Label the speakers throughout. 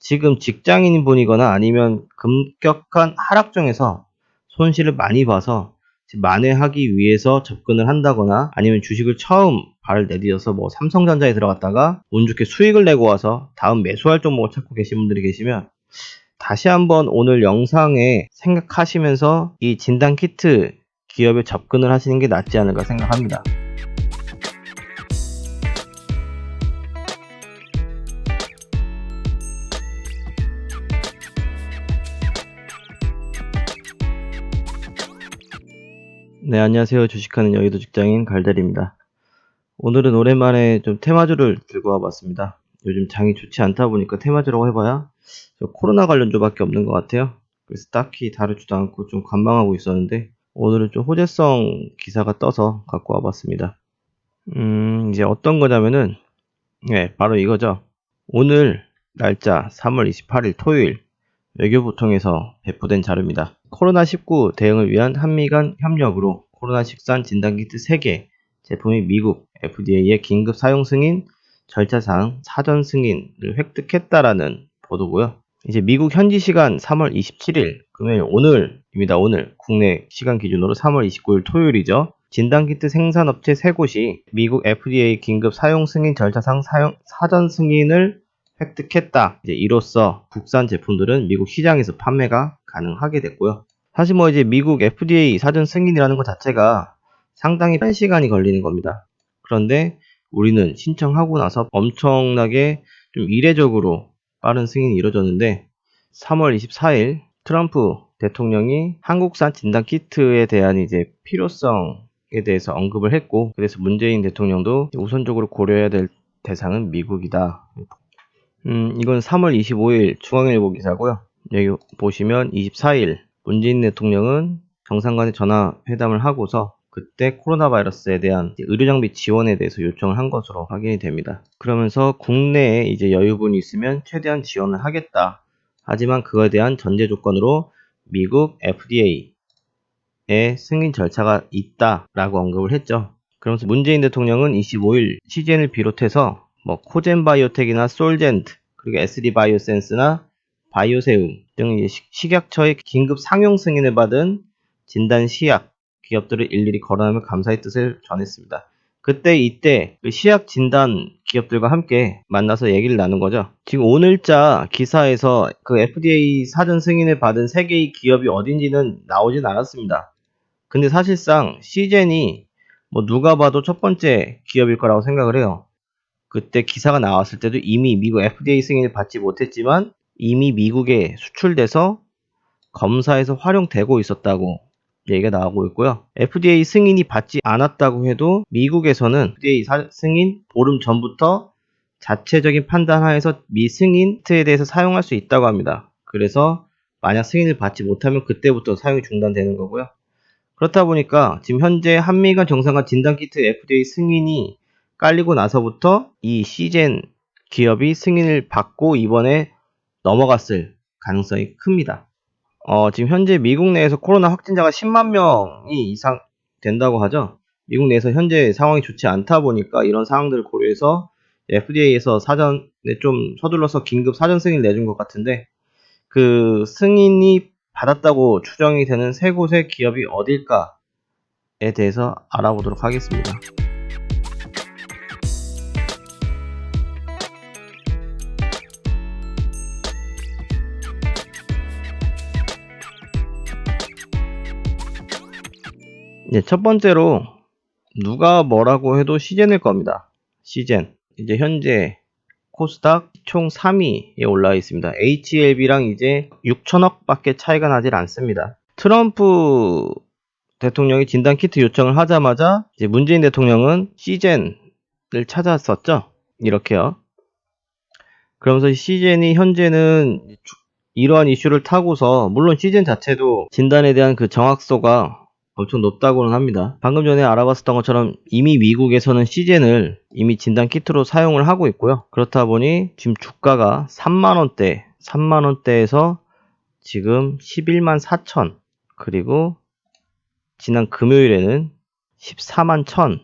Speaker 1: 지금 직장인 분이거나 아니면 급격한 하락 중에서 손실을 많이 봐서 만회하기 위해서 접근을 한다거나 아니면 주식을 처음 발을 내디뎌서 뭐 삼성전자에 들어갔다가 운 좋게 수익을 내고 와서 다음 매수할 종목을 찾고 계신 분들이 계시면 다시 한번 오늘 영상에 생각하시면서 이 진단키트 기업에 접근을 하시는 게 낫지 않을까 생각합니다. 네, 안녕하세요. 주식하는 여의도 직장인 갈대리입니다. 오늘은 오랜만에 좀 테마주를 들고 와봤습니다. 요즘 장이 좋지 않다 보니까 테마주라고 해봐야 코로나 관련주밖에 없는 것 같아요. 그래서 딱히 다루지도 않고 좀 관망하고 있었는데 오늘은 좀 호재성 기사가 떠서 갖고 와봤습니다. 이제 어떤 거냐면은 바로 이거죠. 오늘 날짜 3월 28일 토요일 외교부 통해서 배포된 자료입니다. 코로나19 대응을 위한 한미 간 협력으로 코로나19 진단키트 3개 제품이 미국 FDA의 긴급 사용 승인 절차상 사전 승인을 획득했다라는 보도고요. 이제 미국 현지 시간 3월 27일 금요일 오늘입니다. 오늘 국내 시간 기준으로 3월 29일 토요일이죠. 진단키트 생산업체 3곳이 미국 FDA 긴급 사용 승인 절차상 사전 승인을 획득했다. 이로써 국산 제품들은 미국 시장에서 판매가 가능하게 됐고요. 사실 이제 미국 FDA 사전 승인이라는 것 자체가 상당히 빠른 시간이 걸리는 겁니다. 그런데 우리는 신청하고 나서 엄청나게 좀 이례적으로 빠른 승인이 이루어졌는데 3월 24일 트럼프 대통령이 한국산 진단키트에 대한 필요성에 대해서 언급을 했고, 그래서 문재인 대통령도 우선적으로 고려해야 될 대상은 미국이다. 이건 3월 25일 중앙일보 기사고요. 여기 보시면 24일 문재인 대통령은 정상 간의 전화 회담을 하고서 그때 코로나 바이러스에 대한 의료장비 지원에 대해서 요청을 한 것으로 확인이 됩니다. 그러면서 국내에 여유분이 있으면 최대한 지원을 하겠다. 하지만 그거에 대한 전제 조건으로 미국 FDA의 승인 절차가 있다라고 언급을 했죠. 그러면서 문재인 대통령은 25일 CGN을 비롯해서 코젠바이오텍이나 솔젠트, 그리고 SD바이오센스나 바이오세움 등 식약처의 긴급 상용 승인을 받은 진단 시약 기업들을 일일이 거론하며 감사의 뜻을 전했습니다. 이때 그 시약 진단 기업들과 함께 만나서 얘기를 나눈 거죠. 지금 오늘자 기사에서 그 FDA 사전 승인을 받은 3개의 기업이 어딘지는 나오진 않았습니다. 근데 사실상 시젠이 누가 봐도 첫 번째 기업일 거라고 생각을 해요. 그때 기사가 나왔을 때도 이미 미국 FDA 승인을 받지 못했지만 이미 미국에 수출돼서 검사에서 활용되고 있었다고 얘기가 나오고 있고요. FDA 승인이 받지 않았다고 해도 미국에서는 FDA 승인 보름 전부터 자체적인 판단하에서 미승인트에 대해서 사용할 수 있다고 합니다. 그래서 만약 승인을 받지 못하면 그때부터 사용이 중단되는 거고요. 그렇다 보니까 지금 현재 한미 간 정상간 진단키트 FDA 승인이 깔리고 나서부터 이 시젠 기업이 승인을 받고 이번에 넘어갔을 가능성이 큽니다. 지금 현재 미국 내에서 코로나 확진자가 10만 명이 이상 된다고 하죠. 미국 내에서 현재 상황이 좋지 않다 보니까 이런 상황들을 고려해서 FDA에서 사전에 좀 서둘러서 긴급 사전 승인을 내준 것 같은데, 그 승인이 받았다고 추정이 되는 3곳의 기업이 어딜까에 대해서 알아보도록 하겠습니다. 첫 번째로 누가 뭐라고 해도 시젠일 겁니다. 시젠. 현재 코스닥 총 3위에 올라와 있습니다. HLB랑 6천억 밖에 차이가 나질 않습니다. 트럼프 대통령이 진단키트 요청을 하자마자 문재인 대통령은 시젠을 찾았었죠. 이렇게요. 그러면서 시젠이 현재는 이러한 이슈를 타고서, 물론 시젠 자체도 진단에 대한 그 정확도가 엄청 높다고는 합니다. 방금 전에 알아봤었던 것처럼 이미 미국에서는 시젠을 이미 진단키트로 사용을 하고 있고요. 그렇다 보니 지금 주가가 3만원대에서 지금 11만 4천, 그리고 지난 금요일에는 14만 1천,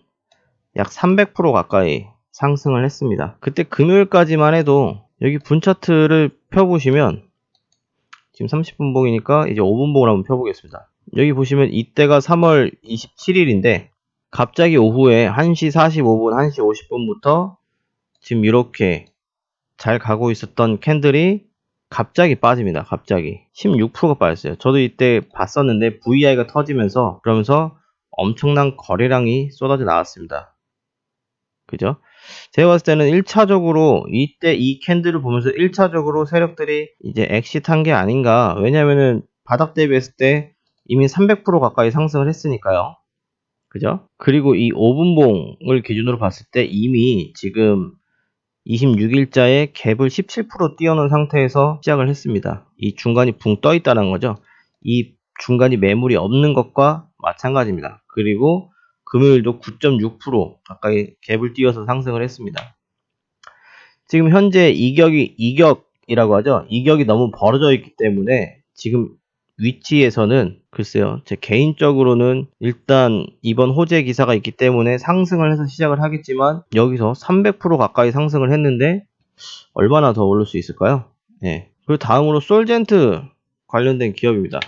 Speaker 1: 약 300% 가까이 상승을 했습니다. 그때 금요일까지만 해도 여기 분 차트를 펴보시면 지금 30분봉이니까 이제 5분봉을 한번 펴보겠습니다. 여기 보시면 이때가 3월 27일인데 갑자기 오후에 1시 45분, 1시 50분부터 지금 이렇게 잘 가고 있었던 캔들이 갑자기 빠집니다. 갑자기 16%가 빠졌어요. 저도 이때 봤었는데 VI가 터지면서 그러면서 엄청난 거래량이 쏟아져 나왔습니다. 그죠? 제가 봤을 때는 1차적으로 이때 이 캔들을 보면서 1차적으로 세력들이 이제 엑시트한 게 아닌가. 왜냐면은 바닥 대비했을 때 이미 300% 가까이 상승을 했으니까요. 그죠? 그리고 이 5분봉을 기준으로 봤을 때 이미 지금 26일자에 갭을 17% 띄워놓은 상태에서 시작을 했습니다. 이 중간이 붕 떠 있다는 거죠. 이 중간이 매물이 없는 것과 마찬가지입니다. 그리고 금요일도 9.6% 가까이 갭을 띄워서 상승을 했습니다. 지금 현재 이격이라고 하죠. 이격이 너무 벌어져 있기 때문에 지금 위치에서는 글쎄요. 제 개인적으로는 일단 이번 호재 기사가 있기 때문에 상승을 해서 시작을 하겠지만 여기서 300% 가까이 상승을 했는데 얼마나 더 오를 수 있을까요? 네. 그리고 다음으로 솔젠트 관련된 기업입니다.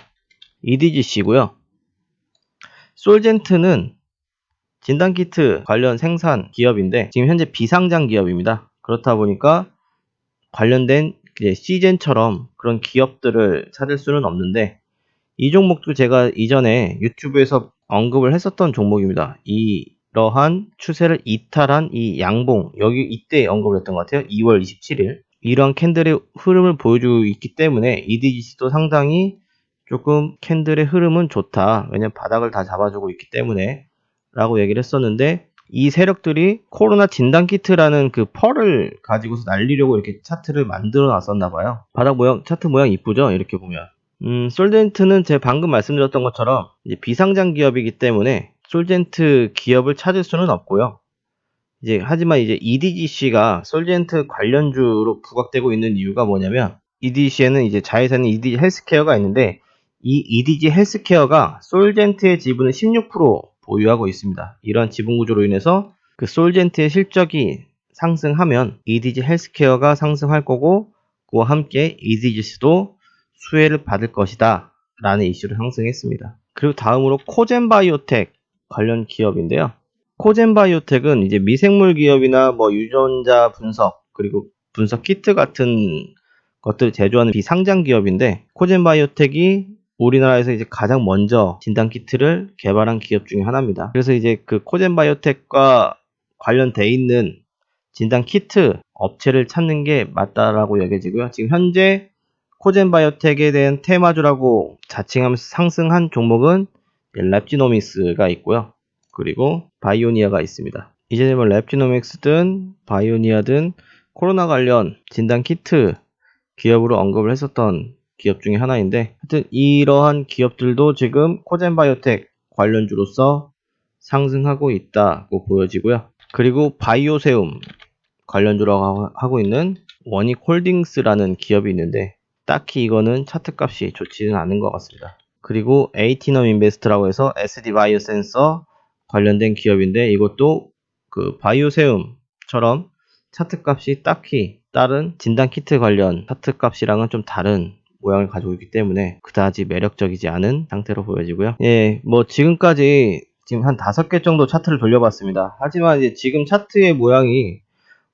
Speaker 1: EDGC고요. 솔젠트는 진단키트 관련 생산 기업인데 지금 현재 비상장 기업입니다. 그렇다 보니까 관련된 시젠처럼 그런 기업들을 찾을 수는 없는데 이 종목도 제가 이전에 유튜브에서 언급을 했었던 종목입니다. 이러한 추세를 이탈한 이 양봉, 여기 이때 언급을 했던 것 같아요. 2월 27일. 이러한 캔들의 흐름을 보여주고 있기 때문에 EDGC도 상당히 조금 캔들의 흐름은 좋다. 왜냐면 바닥을 다 잡아주고 있기 때문에 라고 얘기를 했었는데 이 세력들이 코로나 진단키트라는 그 펄을 가지고서 날리려고 이렇게 차트를 만들어 놨었나 봐요. 바닥 모양, 차트 모양 이쁘죠? 이렇게 보면. 솔젠트는 제가 방금 말씀드렸던 것처럼 이제 비상장 기업이기 때문에 솔젠트 기업을 찾을 수는 없고요. 하지만 이제 EDGC가 솔젠트 관련주로 부각되고 있는 이유가 뭐냐면 EDGC에는 이제 자회사는 EDG 헬스케어가 있는데 이 EDG 헬스케어가 솔젠트의 지분을 16% 보유하고 있습니다. 이러한 지분 구조로 인해서 그 솔젠트의 실적이 상승하면 EDG 헬스케어가 상승할 거고 그와 함께 EDGC도 수혜를 받을 것이다 라는 이슈로 상승했습니다. 그리고 다음으로 코젠바이오텍 관련 기업인데요. 코젠바이오텍은 이제 미생물 기업이나 뭐 유전자 분석 그리고 분석 키트 같은 것들을 제조하는 비상장 기업인데 코젠바이오텍이 우리나라에서 이제 가장 먼저 진단 키트를 개발한 기업 중에 하나입니다. 그래서 이제 그 코젠바이오텍과 관련돼 있는 진단 키트 업체를 찾는 게 맞다라고 여겨지고요. 지금 현재 코젠바이오텍에 대한 테마주라고 자칭하면서 상승한 종목은 랩지노믹스가 있고요. 그리고 바이오니아가 있습니다. 이제 뭐 랩지노믹스든 바이오니아든 코로나 관련 진단 키트 기업으로 언급을 했었던 기업 중에 하나인데 하여튼 이러한 기업들도 지금 코젠바이오텍 관련주로서 상승하고 있다고 보여지고요. 그리고 바이오세움 관련주라고 하고 있는 원익홀딩스라는 기업이 있는데 딱히 이거는 차트 값이 좋지는 않은 것 같습니다. 그리고 에이티넘 인베스트라고 해서 SD 바이오센서 관련된 기업인데 이것도 그 바이오세움처럼 차트 값이 딱히 다른 진단키트 관련 차트 값이랑은 좀 다른 모양을 가지고 있기 때문에 그다지 매력적이지 않은 상태로 보여지고요. 예, 뭐 지금까지 지금 한 5개 정도 차트를 돌려봤습니다. 하지만 이제 지금 차트의 모양이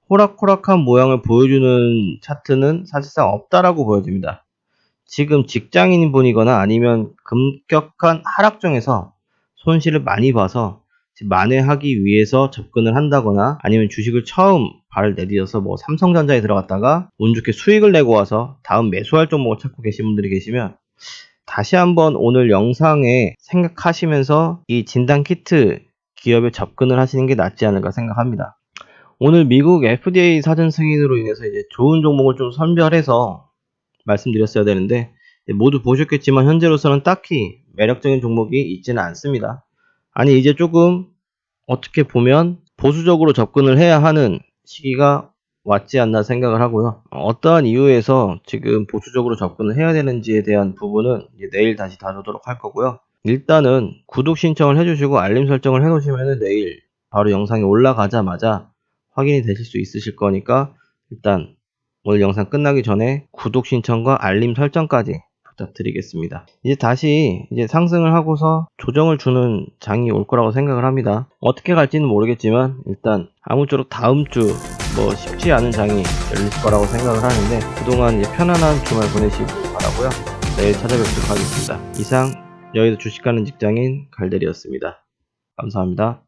Speaker 1: 호락호락한 모양을 보여주는 차트는 사실상 없다라고 보여집니다. 지금 직장인 분이거나 아니면 급격한 하락장에서 손실을 많이 봐서 만회하기 위해서 접근을 한다거나 아니면 주식을 처음 발을 내디뎌서 뭐 삼성전자에 들어갔다가 운 좋게 수익을 내고 와서 다음 매수할 종목을 찾고 계신 분들이 계시면 다시 한번 오늘 영상에 생각하시면서 이 진단키트 기업에 접근을 하시는 게 낫지 않을까 생각합니다. 오늘 미국 FDA 사전 승인으로 인해서 이제 좋은 종목을 좀 선별해서 말씀드렸어야 되는데 모두 보셨겠지만 현재로서는 딱히 매력적인 종목이 있지는 않습니다. 아니 이제 조금 어떻게 보면 보수적으로 접근을 해야 하는 시기가 왔지 않나 생각을 하고요. 어떠한 이유에서 지금 보수적으로 접근을 해야 되는지에 대한 부분은 이제 내일 다시 다루도록 할 거고요. 일단은 구독 신청을 해주시고 알림 설정을 해놓으시면 내일 바로 영상이 올라가자마자 확인이 되실 수 있으실 거니까 일단 오늘 영상 끝나기 전에 구독 신청과 알림 설정까지 부탁드리겠습니다. 이제 다시 상승을 하고서 조정을 주는 장이 올 거라고 생각을 합니다. 어떻게 갈지는 모르겠지만 일단 아무쪼록 다음 주 쉽지 않은 장이 열릴 거라고 생각을 하는데 그동안 편안한 주말 보내시길 바라고요. 내일 찾아뵙도록 하겠습니다. 이상 여의도 주식하는 직장인 갈대리였습니다. 감사합니다.